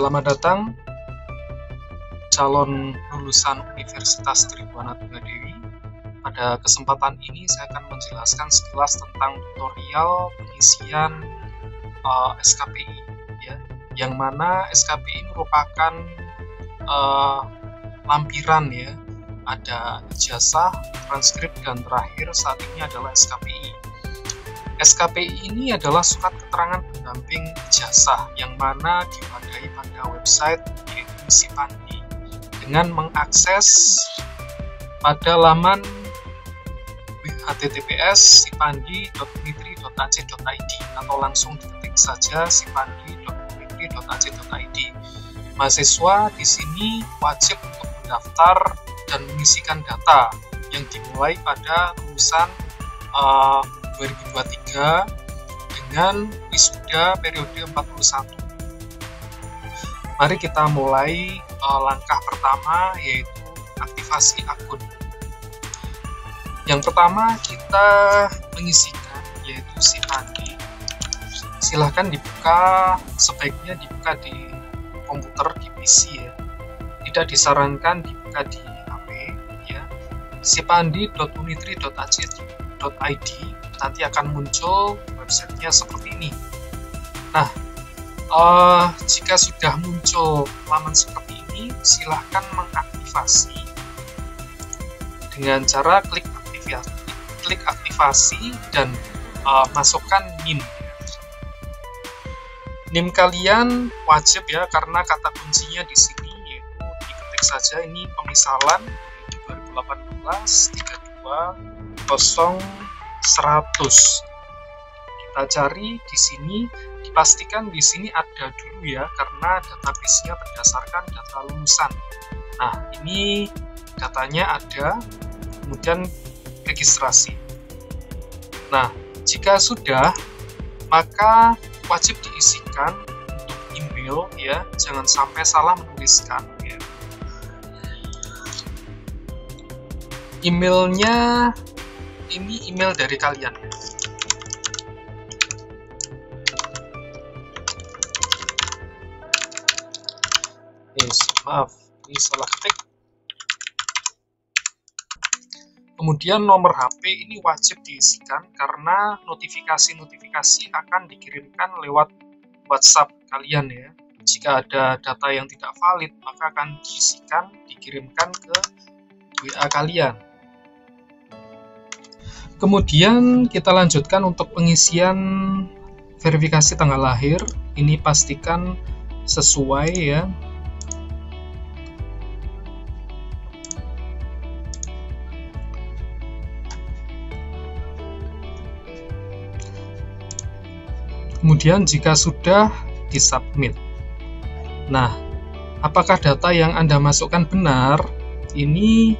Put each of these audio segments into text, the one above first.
Selamat datang calon lulusan Universitas Tribhuwana Tunggadewi. Pada kesempatan ini saya akan menjelaskan sekilas tentang tutorial pengisian SKPI, ya, yang mana SKPI merupakan lampiran, ya. Ada ijazah, transkrip, dan terakhir saat ini adalah SKPI. SKPI ini adalah surat keterangan pendamping ijazah yang mana diwadai pada website yaitu Sipandi dengan mengakses pada laman https sipandi.unitri.ac.id atau langsung diketik saja sipandi.unitri.ac.id. Mahasiswa di sini wajib untuk mendaftar dan mengisikan data yang dimulai pada lulusan 2023 dengan wisuda periode 41. Mari kita mulai langkah pertama, yaitu aktivasi akun. Yang pertama kita mengisikan yaitu Sipandi. Silahkan dibuka, sebaiknya dibuka di komputer, di PC, ya. Tidak disarankan dibuka di HP, ya. Sipandi.unitri.ac.id nanti akan muncul websitenya seperti ini. Nah, jika sudah muncul laman seperti ini, silahkan mengaktifasi dengan cara klik aktivasi dan masukkan NIM. NIM kalian wajib, ya, karena kata kuncinya di sini yaitu diketik saja ini pemisalan 2018 32 0 100. Kita cari di sini, dipastikan di sini ada dulu, ya, karena database-nya berdasarkan data lulusan. Nah, ini datanya ada, kemudian registrasi. Nah, jika sudah, maka wajib diisikan untuk email, ya, jangan sampai salah menuliskan, ya. Emailnya ini email dari kalian. Maaf, ini salah ketik. Kemudian nomor HP ini wajib diisikan karena notifikasi-notifikasi akan dikirimkan lewat WhatsApp kalian, ya. Jika ada data yang tidak valid, maka akan diisikan, dikirimkan ke WA kalian. Kemudian kita lanjutkan untuk pengisian verifikasi tanggal lahir. Ini pastikan sesuai, ya. Kemudian jika sudah, disubmit. Nah, apakah data yang Anda masukkan benar? Ini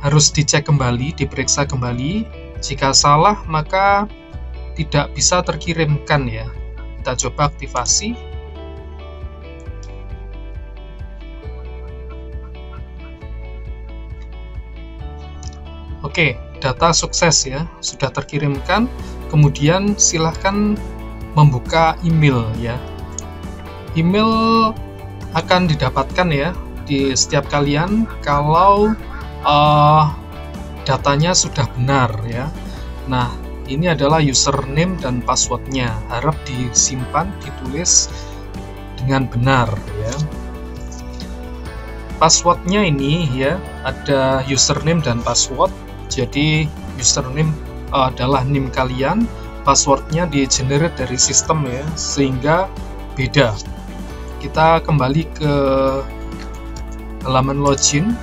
harus dicek kembali, diperiksa kembali. Jika salah, maka tidak bisa terkirimkan, ya. Kita coba aktivasi. Oke, data sukses, ya, sudah terkirimkan. Kemudian silahkan membuka email, ya. Email akan didapatkan, ya, di setiap kalian kalau datanya sudah benar, ya. Nah, ini adalah username dan passwordnya. Harap disimpan, ditulis dengan benar, ya. Passwordnya ini, ya, ada username dan password. Jadi username adalah NIM kalian, passwordnya di-generate dari sistem, ya, sehingga beda. Kita kembali ke halaman login.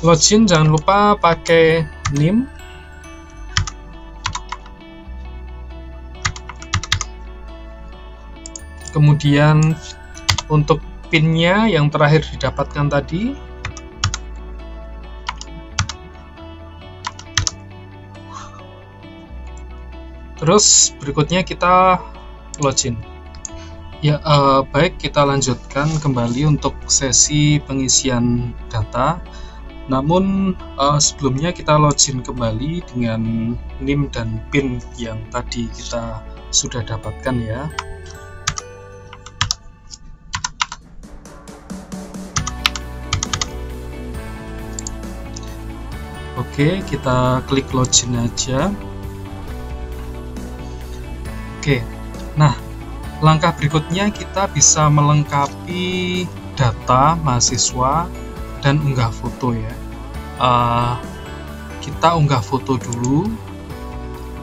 Login jangan lupa pakai NIM. Kemudian untuk PIN-nya yang terakhir didapatkan tadi. Terus berikutnya kita login. Ya, baik, kita lanjutkan kembali untuk sesi pengisian data. Namun sebelumnya kita login kembali dengan NIM dan PIN yang tadi kita sudah dapatkan ya. Oke, kita klik login aja. Oke, nah langkah berikutnya kita bisa melengkapi data mahasiswa dan unggah foto ya. Kita unggah foto dulu.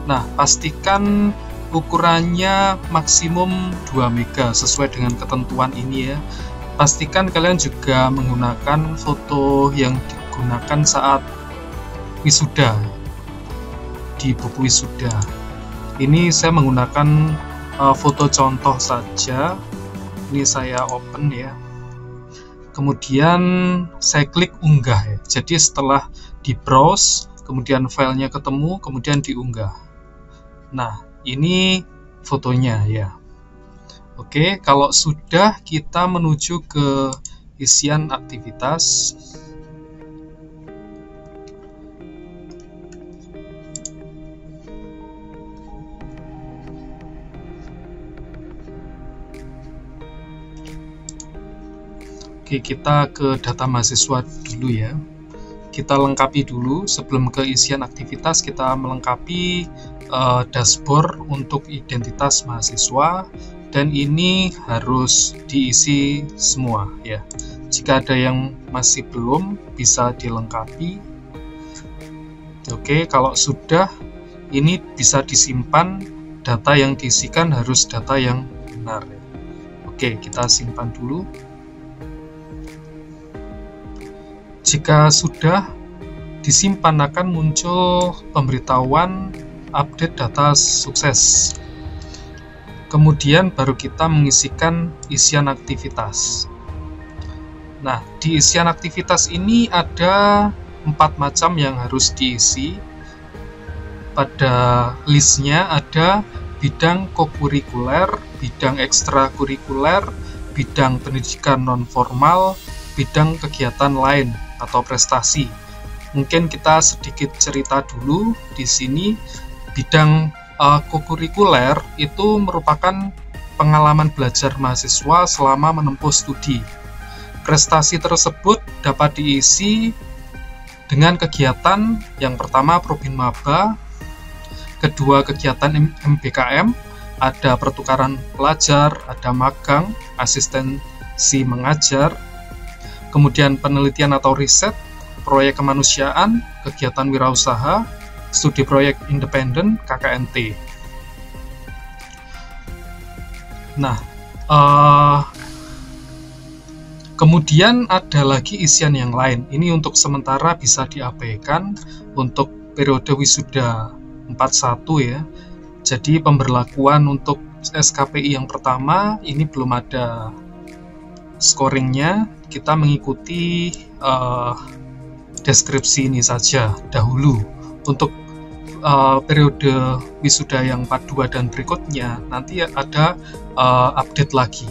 Nah, pastikan ukurannya maksimum 2 MB sesuai dengan ketentuan ini ya. Pastikan kalian juga menggunakan foto yang digunakan saat wisuda di buku wisuda. Ini saya menggunakan foto contoh saja. Ini saya open ya. Kemudian saya klik unggah ya. Jadi setelah di browse, kemudian filenya ketemu, kemudian diunggah. Nah, ini fotonya ya. Oke, kalau sudah, kita menuju ke isian aktivitas. Oke, kita ke data mahasiswa dulu ya. Kita lengkapi dulu sebelum ke isian aktivitas. Kita melengkapi dashboard untuk identitas mahasiswa, dan ini harus diisi semua ya. Jika ada yang masih belum, bisa dilengkapi. Oke, kalau sudah, ini bisa disimpan. Data yang diisikan harus data yang benar ya. Oke, kita simpan dulu. Jika sudah disimpan, akan muncul pemberitahuan update data sukses. Kemudian baru kita mengisikan isian aktivitas. Nah, di isian aktivitas ini ada 4 macam yang harus diisi. Pada listnya ada bidang kokurikuler, bidang ekstrakurikuler, bidang pendidikan non-formal, bidang kegiatan lain atau prestasi. Mungkin kita sedikit cerita dulu di sini. Bidang kokurikuler itu merupakan pengalaman belajar mahasiswa selama menempuh studi. Prestasi tersebut dapat diisi dengan kegiatan yang pertama Probin Maba, kedua kegiatan MBKM, ada pertukaran pelajar, ada magang, asistensi mengajar, kemudian penelitian atau riset, proyek kemanusiaan, kegiatan wirausaha, studi proyek independen, KKNT. Nah, kemudian ada lagi isian yang lain. Ini untuk sementara bisa diabaikan untuk periode wisuda 41 ya. Jadi pemberlakuan untuk SKPI yang pertama ini belum ada scoringnya. Kita mengikuti deskripsi ini saja dahulu. Untuk periode wisuda yang 42 dan berikutnya nanti ada update lagi.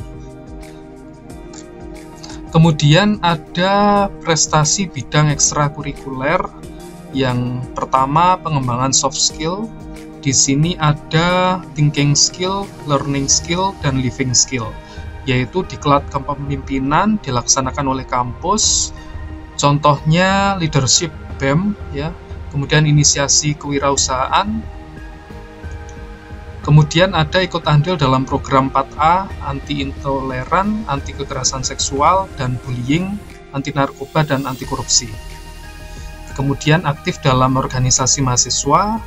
Kemudian ada prestasi bidang ekstrakurikuler. Yang pertama pengembangan soft skill. Di sini ada thinking skill, learning skill, dan living skill, yaitu diklat kepemimpinan dilaksanakan oleh kampus. Contohnya leadership BEM ya. Kemudian inisiasi kewirausahaan. Kemudian ada ikut andil dalam program 4A, anti intoleran, anti kekerasan seksual dan bullying, anti narkoba dan anti korupsi. Kemudian aktif dalam organisasi mahasiswa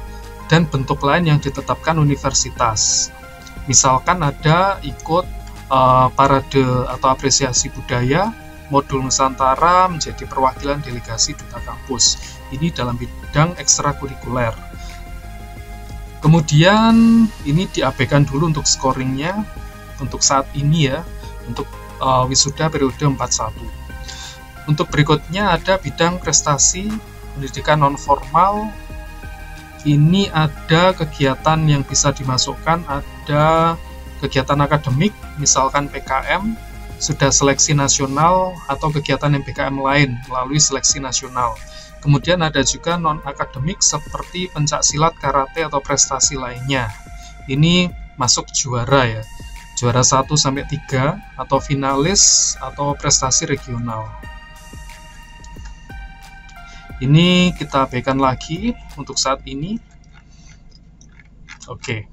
dan bentuk lain yang ditetapkan universitas. Misalkan ada ikut parade atau apresiasi budaya, modul Nusantara, menjadi perwakilan delegasi duta kampus. Ini dalam bidang ekstrakurikuler. Kemudian ini diabaikan dulu untuk scoringnya untuk saat ini ya, untuk wisuda periode 41. Untuk berikutnya ada bidang prestasi pendidikan non-formal. Ini ada kegiatan yang bisa dimasukkan, ada kegiatan akademik, misalkan PKM, sudah seleksi nasional atau kegiatan MBKM lain melalui seleksi nasional. Kemudian ada juga non-akademik seperti pencaksilat, karate, atau prestasi lainnya. Ini masuk juara ya, juara 1-3 atau finalis atau prestasi regional. Ini kita abaikan lagi untuk saat ini. Oke,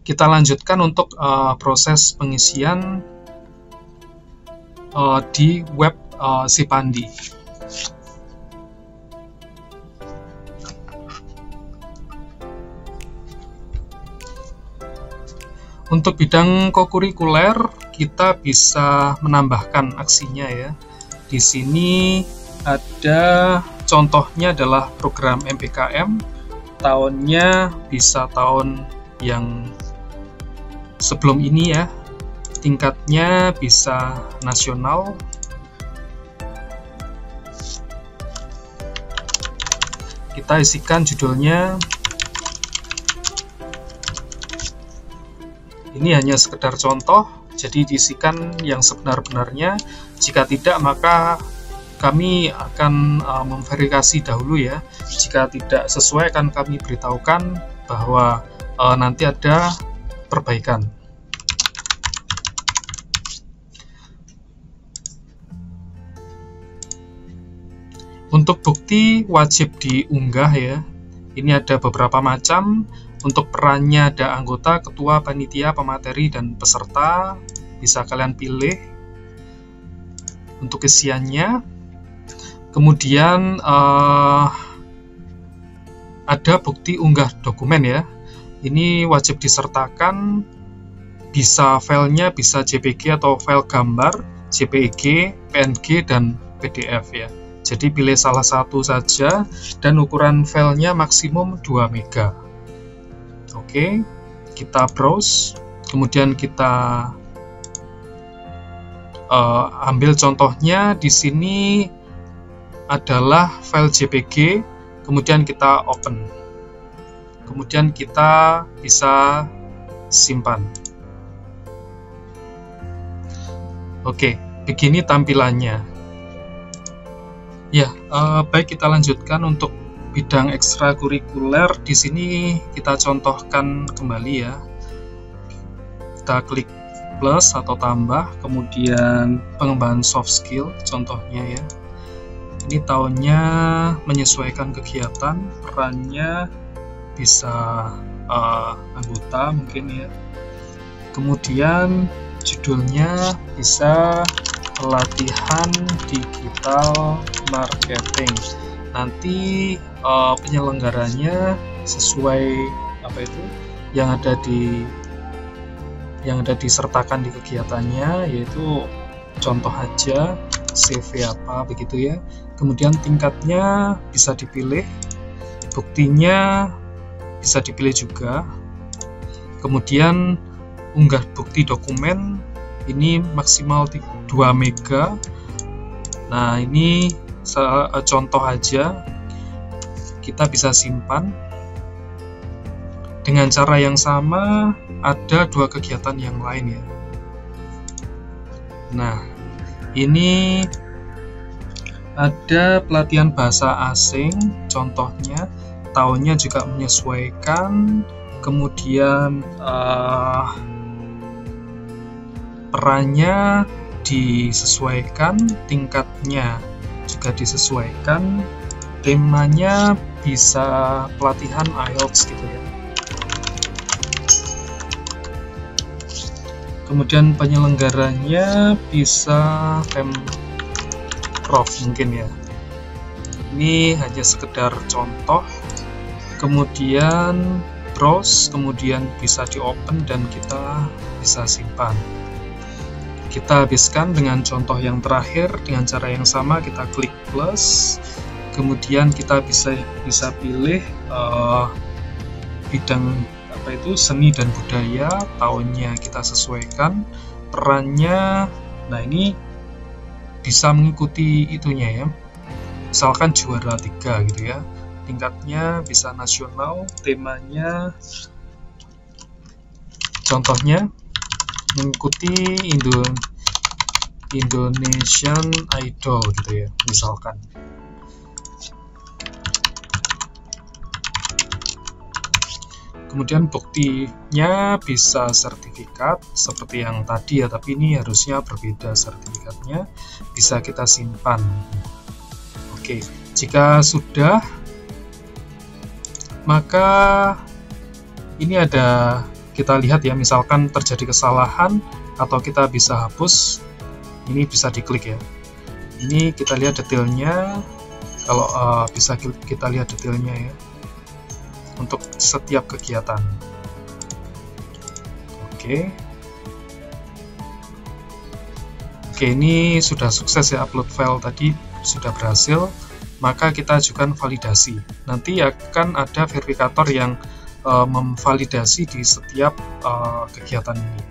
kita lanjutkan untuk proses pengisian di web Sipandi. Untuk bidang kokurikuler, kita bisa menambahkan aksinya ya. Di sini ada contohnya adalah program MBKM, tahunnya bisa tahun yang sebelum ini ya, tingkatnya bisa nasional. Kita isikan judulnya. Ini hanya sekedar contoh, jadi diisikan yang sebenar-benarnya. Jika tidak, maka kami akan memverifikasi dahulu ya. Jika tidak sesuai, akan kami beritahukan bahwa nanti ada perbaikan. Untuk bukti wajib diunggah ya. Ini ada beberapa macam. Untuk perannya ada anggota, ketua, panitia, pemateri, dan peserta. Bisa kalian pilih untuk isiannya. Kemudian ada bukti unggah dokumen ya. Ini wajib disertakan. Bisa filenya bisa JPG atau file gambar, JPEG, PNG, dan PDF ya. Jadi pilih salah satu saja dan ukuran filenya maksimum 2 MB. Oke, kita browse, kemudian kita ambil contohnya. Di sini adalah file JPG, kemudian kita open, kemudian kita bisa simpan. Oke, begini tampilannya. Ya, baik, kita lanjutkan untuk bidang ekstrakurikuler. Di sini kita contohkan kembali ya. Kita klik plus atau tambah, kemudian pengembangan soft skill contohnya ya. Ini tahunnya menyesuaikan kegiatan, perannya bisa anggota mungkin ya. Kemudian judulnya bisa pelatihan digital marketing. Nanti penyelenggaranya sesuai apa itu yang ada disertakan di kegiatannya, yaitu contoh aja CV apa begitu ya. Kemudian tingkatnya bisa dipilih, buktinya bisa dipilih juga. Kemudian unggah bukti dokumen ini maksimal 2 MB. Nah, ini contoh aja, kita bisa simpan. Dengan cara yang sama, ada 2 kegiatan yang lain ya. Nah, ini ada pelatihan bahasa asing, contohnya tahunnya juga menyesuaikan, kemudian perannya disesuaikan, tingkatnya juga disesuaikan, temanya bisa pelatihan IELTS gitu ya. Kemudian penyelenggaranya bisa Pemprov mungkin ya. Ini hanya sekedar contoh. Kemudian browse, kemudian bisa di open dan kita bisa simpan. Kita habiskan dengan contoh yang terakhir dengan cara yang sama. Kita klik plus, kemudian kita bisa pilih bidang apa itu, seni dan budaya, tahunnya kita sesuaikan, perannya. Nah, ini bisa mengikuti itunya ya, misalkan juara 3 gitu ya, tingkatnya bisa nasional, temanya contohnya mengikuti Indonesian Idol gitu ya, misalkan. Kemudian buktinya bisa sertifikat seperti yang tadi ya, tapi ini harusnya berbeda sertifikatnya, bisa kita simpan. Oke, jika sudah, maka ini ada, kita lihat ya, misalkan terjadi kesalahan atau kita bisa hapus, ini bisa diklik ya. Ini kita lihat detailnya, kalau bisa kita lihat detailnya ya, untuk setiap kegiatan. Oke, ini sudah sukses ya, upload file tadi sudah berhasil. Maka kita ajukan validasi. Nanti akan ada verifikator yang memvalidasi di setiap kegiatan ini.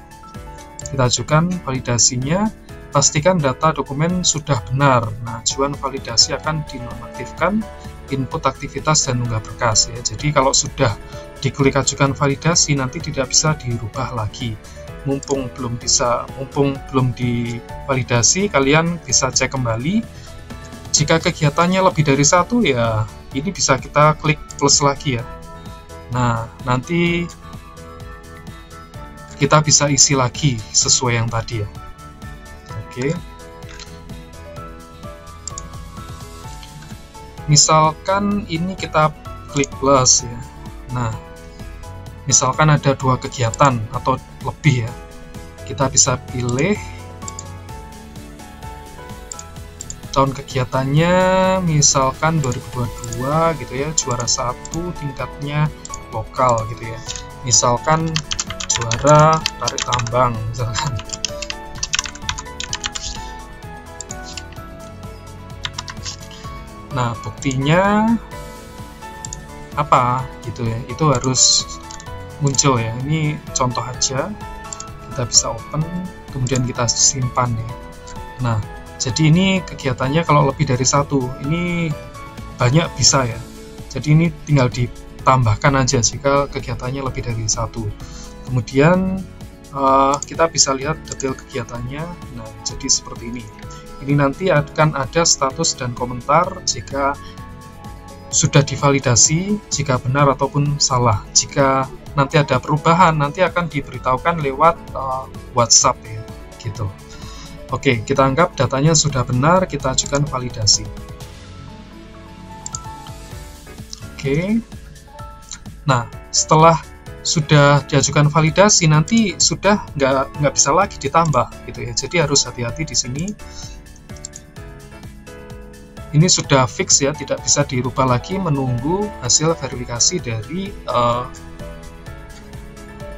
Kita ajukan validasinya, pastikan data dokumen sudah benar. Nah, ajuan validasi akan dinonaktifkan input aktivitas dan unggah berkas ya. Jadi kalau sudah diklik ajukan validasi, nanti tidak bisa dirubah lagi. Mumpung belum divalidasi, kalian bisa cek kembali. Jika kegiatannya lebih dari satu ya, ini bisa kita klik plus lagi ya. Nah, nanti kita bisa isi lagi sesuai yang tadi ya. Oke. Misalkan ini kita klik plus ya. Nah, misalkan ada 2 kegiatan atau lebih ya, kita bisa pilih tahun kegiatannya, misalkan 2022 gitu ya, juara 1 tingkatnya lokal gitu ya, misalkan juara tarik tambang misalkan. Nah, buktinya apa gitu ya, itu harus muncul ya. Ini contoh aja, kita bisa open, kemudian kita simpan ya. Nah, jadi ini kegiatannya kalau lebih dari 1, ini banyak bisa ya. Jadi ini tinggal ditambahkan aja jika kegiatannya lebih dari 1. Kemudian kita bisa lihat detail kegiatannya. Nah, jadi seperti ini. Ini nanti akan ada status dan komentar jika sudah divalidasi, jika benar ataupun salah. Jika nanti ada perubahan, nanti akan diberitahukan lewat WhatsApp ya, gitu. Oke, kita anggap datanya sudah benar, kita ajukan validasi. Oke. Nah, setelah sudah diajukan validasi, nanti sudah nggak bisa lagi ditambah gitu ya. Jadi harus hati-hati di sini. Ini sudah fix ya, tidak bisa dirubah lagi, menunggu hasil verifikasi dari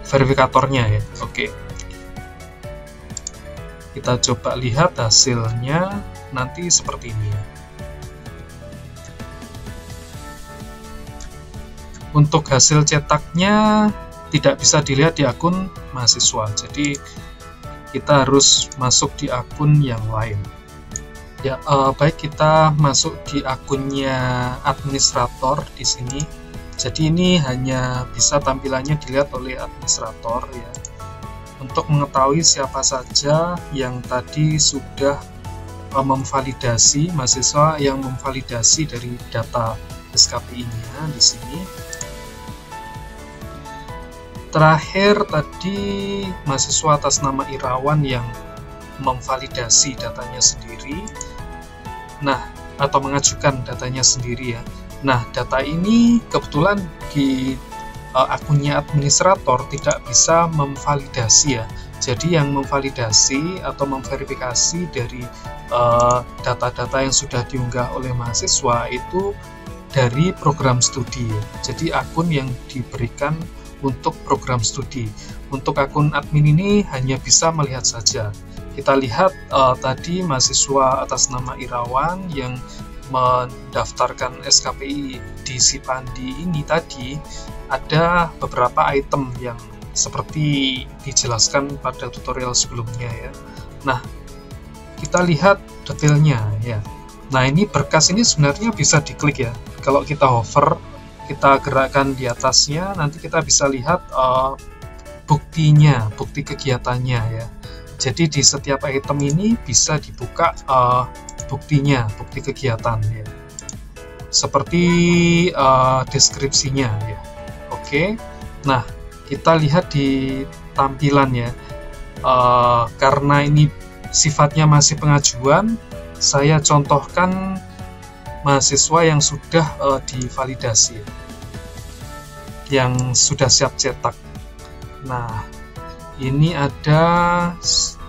verifikatornya ya. Oke. Kita coba lihat hasilnya nanti seperti ini ya. Untuk hasil cetaknya tidak bisa dilihat di akun mahasiswa, jadi kita harus masuk di akun yang lain. Ya, baik, kita masuk di akunnya administrator di sini. Jadi ini hanya bisa tampilannya dilihat oleh administrator ya. Untuk mengetahui siapa saja yang tadi sudah memvalidasi, mahasiswa yang memvalidasi dari data SKPI-nya di sini. Terakhir tadi mahasiswa atas nama Irawan yang memvalidasi datanya sendiri. Nah, atau mengajukan datanya sendiri ya. Nah, data ini kebetulan di akunnya administrator tidak bisa memvalidasi ya. Jadi yang memvalidasi atau memverifikasi dari data-data yang sudah diunggah oleh mahasiswa itu dari program studi. Jadi akun yang diberikan untuk program studi. Untuk akun admin ini hanya bisa melihat saja. Kita lihat tadi mahasiswa atas nama Irawan yang mendaftarkan SKPI di Sipandi ini tadi ada beberapa item yang seperti dijelaskan pada tutorial sebelumnya ya. Nah, kita lihat detailnya ya. Nah, ini berkas ini sebenarnya bisa diklik ya. Kalau kita hover, kita gerakkan di atasnya, nanti kita bisa lihat buktinya, bukti kegiatannya ya. Jadi di setiap item ini bisa dibuka buktinya, bukti kegiatan ya. Seperti deskripsinya ya. Oke. Nah, kita lihat di tampilan ya. Karena ini sifatnya masih pengajuan, saya contohkan mahasiswa yang sudah divalidasi, yang sudah siap cetak. Nah, ini ada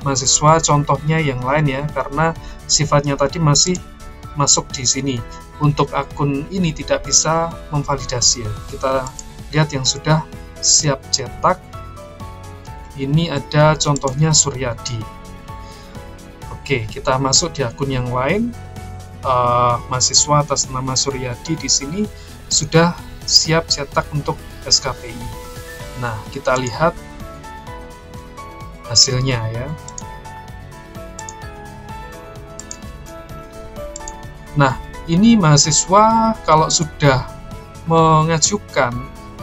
mahasiswa contohnya yang lain ya, karena sifatnya tadi masih masuk di sini. Untuk akun ini tidak bisa memvalidasi ya. Kita lihat yang sudah siap cetak. Ini ada contohnya Suryadi. Oke, kita masuk di akun yang lain. Mahasiswa atas nama Suryadi di sini sudah siap cetak untuk SKPI. Nah, kita lihat hasilnya ya. Nah, ini mahasiswa kalau sudah mengajukan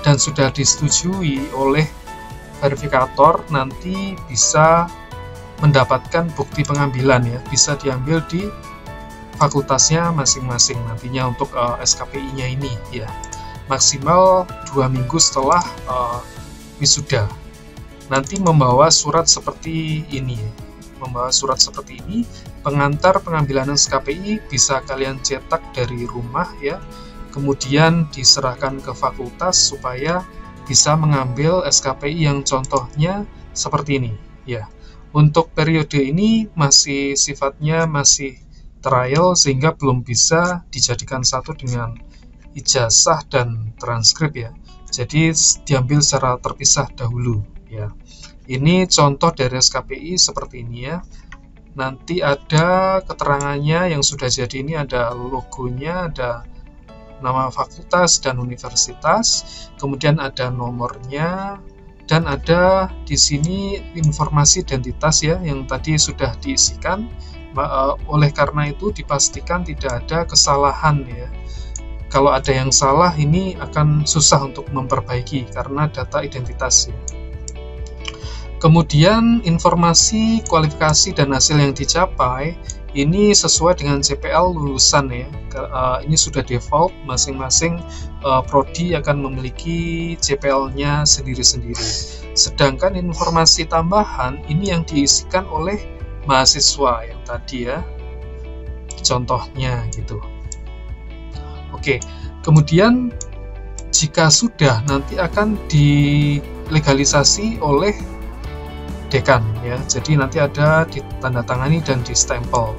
dan sudah disetujui oleh verifikator, nanti bisa mendapatkan bukti pengambilan ya, bisa diambil di fakultasnya masing-masing nantinya untuk SKPI-nya ini ya, maksimal 2 minggu setelah wisuda. Nanti membawa surat seperti ini, pengantar pengambilan SKPI bisa kalian cetak dari rumah ya, kemudian diserahkan ke fakultas supaya bisa mengambil SKPI yang contohnya seperti ini ya. Untuk periode ini masih sifatnya masih trial, sehingga belum bisa dijadikan satu dengan ijazah dan transkrip ya. Jadi diambil secara terpisah dahulu ya. Ini contoh dari SKPI seperti ini ya. Nanti ada keterangannya yang sudah jadi, ini ada logonya, ada nama fakultas dan universitas, kemudian ada nomornya, dan ada di sini informasi identitas ya yang tadi sudah diisikan. Oleh karena itu dipastikan tidak ada kesalahan ya. Kalau ada yang salah ini akan susah untuk memperbaiki karena data identitas ya. Kemudian informasi kualifikasi dan hasil yang dicapai ini sesuai dengan CPL lulusan ya. Ini sudah default, masing-masing prodi akan memiliki CPL-nya sendiri-sendiri. Sedangkan informasi tambahan ini yang diisikan oleh mahasiswa yang tadi ya, contohnya gitu. Oke, kemudian jika sudah, nanti akan dilegalisasi oleh dekan ya. Jadi nanti ada ditandatangani dan distempel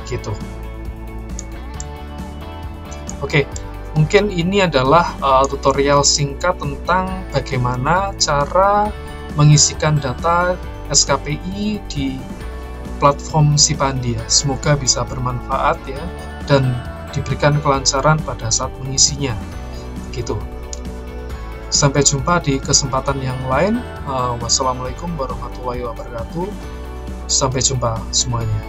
gitu. Oke, mungkin ini adalah tutorial singkat tentang bagaimana cara mengisikan data SKPI di platform Sipandi ya. Semoga bisa bermanfaat ya dan diberikan kelancaran pada saat mengisinya gitu. Sampai jumpa di kesempatan yang lain. Wassalamualaikum warahmatullahi wabarakatuh. Sampai jumpa semuanya.